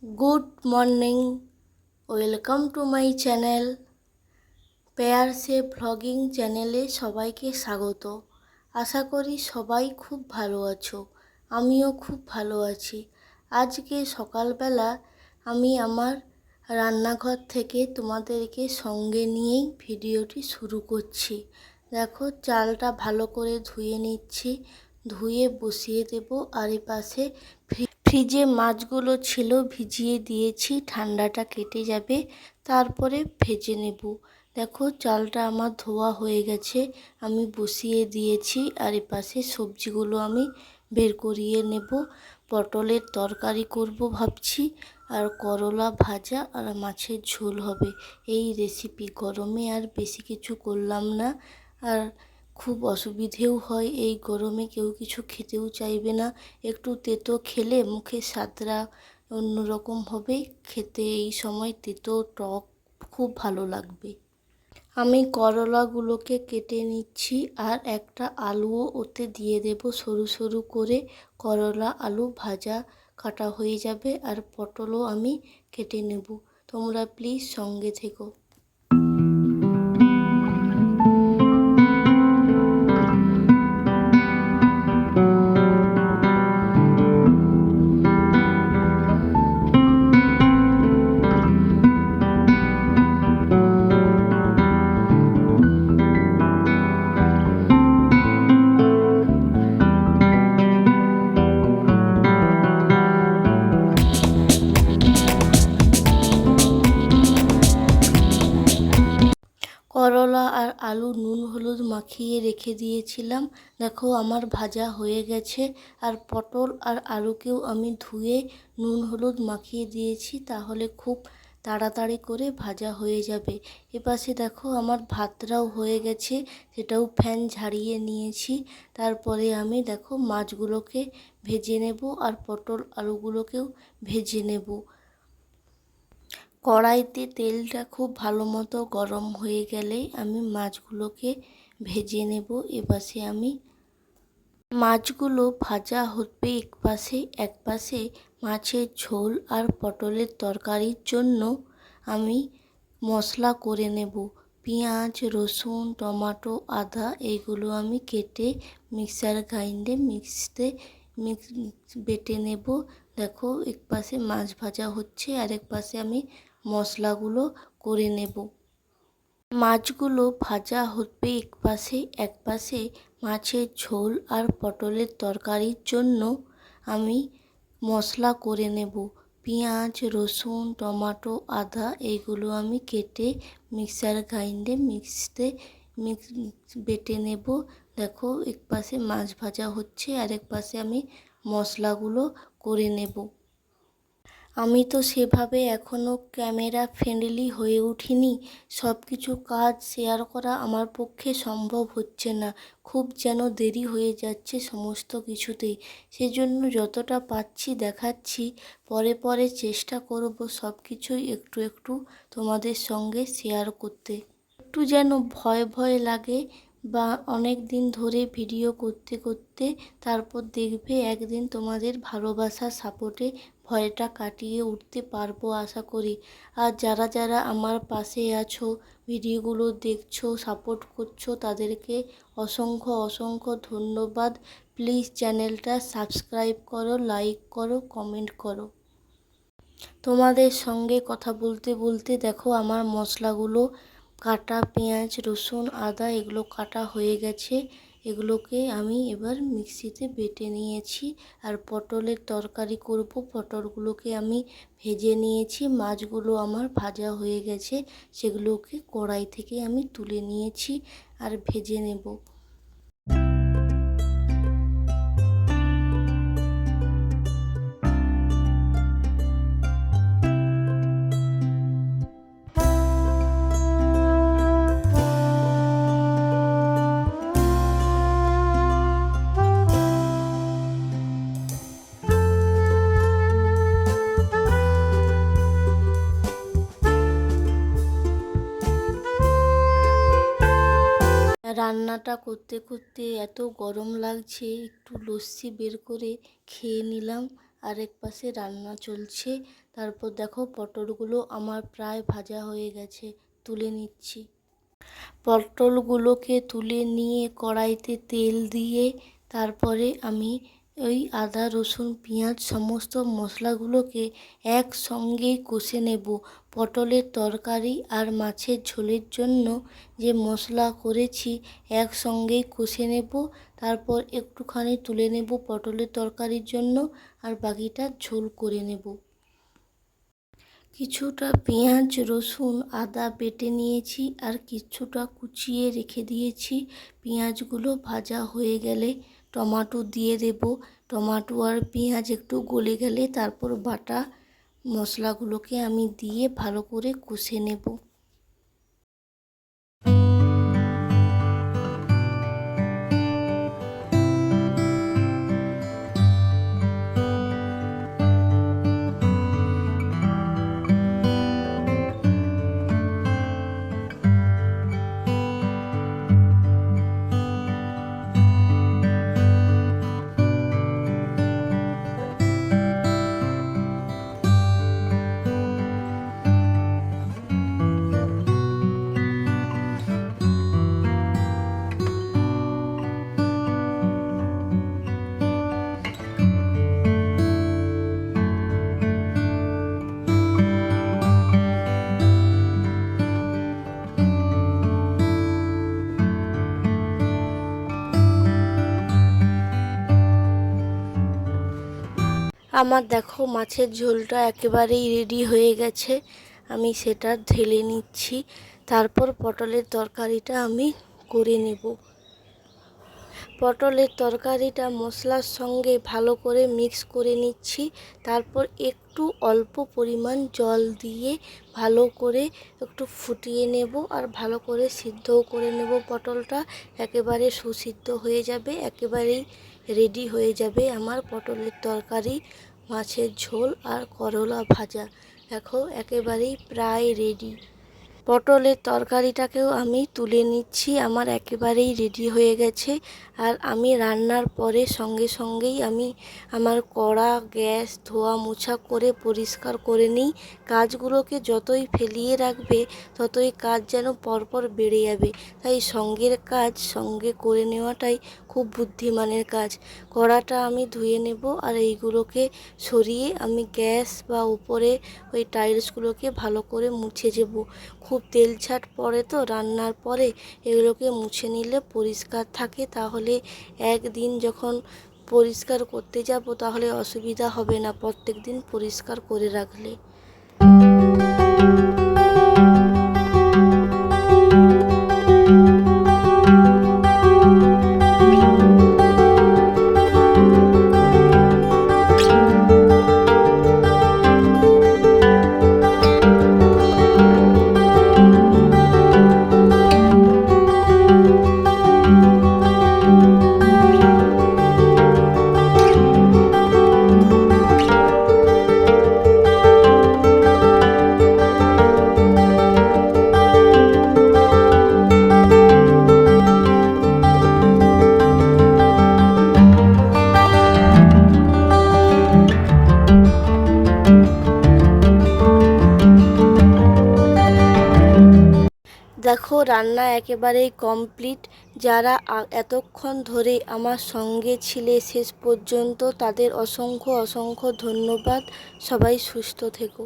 Good morning. Welcome to my channel পেয়ার সে vlogging চ্যানেলে সবাইকে স্বাগত। আশা করি সবাই খুব ভালো আছো, আমিও খুব ভালো আছি। আজকে সকালবেলা আমি আমার রান্নাঘর থেকে তোমাদেরকে সঙ্গে নিয়েই ভিডিওটি শুরু করছি। দেখো, চালটা ভালো করে ধুয়ে নিচ্ছি, ধুয়ে বসিয়ে দেব। আর এপাশে ফ্রিজে মাছগুলো ছিল, ভিজিয়ে দিয়েছি, ঠান্ডাটা কেটে যাবে, তারপরে ভেজে নেব। দেখো, চালটা আমার ধোয়া হয়ে গেছে, আমি বসিয়ে দিয়েছি। আর এপাশে সবজিগুলো আমি বের করিয়ে নেব। পটলের তরকারি করব ভাবছি, আর করলা ভাজা আর মাছের ঝোল হবে। এই রেসিপি গরমে আর বেশি কিছু করলাম না, আর খুব অসুবিধেও হয় এই গরমে, কেউ কিছু খেতেও চাইবে না। একটু তেতো খেলে মুখে স্বাদটা অন্যরকম হবে, খেতে এই সময় তেতো টক খুব ভালো লাগবে। আমি করলাগুলোকে কেটে নিচ্ছি, আর একটা আলুও ওতে দিয়ে দেব সরু সরু করে। করলা আলু ভাজা কাটা হয়ে যাবে, আর পটলও আমি কেটে নেব। তোমরা প্লিজ সঙ্গে থেকো। করলা আর আলু নুন হলুদ মাখিয়ে রেখে দিয়েছিলাম। দেখো, আমার ভাজা হয়ে গেছে। আর পটল আর আলুকেও আমি ধুয়ে নুন হলুদ মাখিয়ে দিয়েছি, তাহলে খুব তাড়াতাড়ি করে ভাজা হয়ে যাবে। এপাশে দেখো, আমার ভাতটাও হয়ে গেছে, সেটাও ফ্যান ঝাড়িয়ে নিয়েছি। তারপরে আমি দেখো মাছগুলোকে ভেজে নেব, আর পটল আলুগুলোকেও ভেজে নেব। কড়াইতে তেলটা খুব ভালো মতো গরম হয়ে গেলেই আমি মাছগুলোকে ভেজে নেব। এপাশে আমি মাছগুলো ভাজা হবে এক পাশে মাছের ঝোল আর পটলের তরকারির জন্য আমি মশলা করে নেব। পেঁয়াজ, রসুন, টমেটো, আদা এইগুলো আমি কেটে মিক্সার গ্রাইন্ডে বেটে নেব। দেখো, এক পাশে মাছ ভাজা হচ্ছে, আর এক পাশে আমি মশলাগুলো করে নেব। মাছগুলো ভাজা হবে এক পাশে মাছের ঝোল আর পটলের তরকারির জন্য আমি মশলা করে নেব। পেঁয়াজ, রসুন, টমেটো, আদা এইগুলো আমি কেটে মিক্সার গ্রাইন্ডে বেটে নেব। দেখো, এক পাশে মাছ ভাজা হচ্ছে, আর এক পাশে আমি মশলাগুলো করে নেব। আমি তো সেভাবে এখনও ক্যামেরা ফ্রেন্ডলি হয়ে উঠিনি, সব কিছু কাজ শেয়ার করা আমার পক্ষে সম্ভব হচ্ছে না। খুব যেন দেরি হয়ে যাচ্ছে সমস্ত কিছুতেই। সেজন্য যতটা পাচ্ছি দেখাচ্ছি, পরে পরে চেষ্টা করব সব কিছুই একটু একটু তোমাদের সঙ্গে শেয়ার করতে। একটু যেন ভয় ভয় লাগে, বা অনেক দিন ধরে ভিডিও করতে করতে তারপর দেখবে একদিন তোমাদের ভালোবাসা সাপোর্টে ভয়টা কাটিয়ে উঠতে পারবো আশা করি। আর যারা যারা আমার পাশে আছো, ভিডিওগুলো দেখছো, সাপোর্ট করছো, তাদেরকে অসংখ্য অসংখ্য ধন্যবাদ। প্লিজ চ্যানেলটা সাবস্ক্রাইব করো, লাইক করো, কমেন্ট করো। তোমাদের সঙ্গে কথা বলতে বলতে দেখো, আমার মশলাগুলো কাটা, পেঁয়াজ, রসুন, আদা এগুলো কাটা হয়ে গেছে। এগুলোকে আমি এবার মিক্সিতে বেটে নিয়েছি। আর পটলের তরকারি করব, পটলগুলোকে আমি ভেজে নিয়েছি। মাছগুলো আমার ভাজা হয়ে গেছে, সেগুলোকে কড়াই থেকে আমি তুলে নিয়েছি আর ভেজে নেব। রান্নাটা করতে করতে এত গরম লাগছে, একটু লস্যি বের করে খেয়ে নিলাম। আরেক পাশে রান্না চলছে। তারপর দেখো পটলগুলো আমার প্রায় ভাজা হয়ে গেছে, তুলে নিচ্ছি। পটলগুলোকে তুলে নিয়ে কড়াইতে তেল দিয়ে তারপরে আমি ওই আদা রসুন পেঁয়াজ সমস্ত মশলাগুলোকে একসঙ্গেই কষে নেব। পটলের তরকারি আর মাছের ঝোলের জন্য যে মশলা করেছি একসঙ্গেই কষে নেব। তারপর একটুখানি তুলে নেব পটলের তরকারির জন্য, আর বাকিটা ঝোল করে নেব। কিছুটা পেঁয়াজ রসুন আদা বেটে নিয়েছি আর কিছুটা কুচিয়ে রেখে দিয়েছি। পেঁয়াজগুলো ভাজা হয়ে গেলে টমেটো দিয়ে দেব। টমেটো আর পেঁয়াজ একটু গলে গেলে তারপর বাটা মশলাগুলোকে আমি দিয়ে ভালো করে কষে নেব। আমার দেখো মাছের ঝোলটা একেবারেই রেডি হয়ে গেছে, আমি সেটা ঢেলে নিচ্ছি। তারপর পটলের তরকারিটা আমি করে নেব। পটলের তরকারিটা মশলার সঙ্গে ভালো করে মিক্স করে নিচ্ছি। তারপর একটু অল্প পরিমাণ জল দিয়ে ভালো করে একটু ফুটিয়ে নেব আর ভালো করে সিদ্ধও করে নেব। পটলটা একেবারে সুসিদ্ধ হয়ে যাবে, একেবারেই রেডি হয়ে যাবে আমার পটলের তরকারি, মাছের ঝোল আর করলা ভাজা। দেখো একেবারেই প্রায় রেডি। পটলের তরকারিটাকেও আমি তুলে নিচ্ছি, আমার একেবারেই রেডি হয়ে গেছে। আর আমি রান্নার পরে সঙ্গে সঙ্গেই আমি আমার কড়া গ্যাস ধোয়া মোছা করে পরিষ্কার করে নিই। কাজগুলোকে যতই ফেলিয়ে রাখবে ততই কাজ যেন পরপর বেড়ে যাবে, তাই সঙ্গের কাজ সঙ্গে করে নেওয়াটাই খুব বুদ্ধিমানের কাজ। কড়াটা আমি ধুয়ে নেব আর এইগুলোকে সরিয়ে আমি গ্যাস বা উপরে ওই টাইলসগুলোকে ভালো করে মুছে দেব। খুব তেল ছাট পড়ে তো রান্নার পরে, এগুলোকে মুছে নিলে পরিষ্কার থাকে, তাহলে একদিন যখন পরিষ্কার করতে যাব তাহলে অসুবিধা হবে না প্রত্যেক দিন পরিষ্কার করে রাখলে। দেখো রান্না একেবারেই কমপ্লিট। যারা এতক্ষণ ধরে আমার সঙ্গে ছিলে শেষ পর্যন্ত তাদের অসংখ্য অসংখ্য ধন্যবাদ। সবাই সুস্থ থেকো।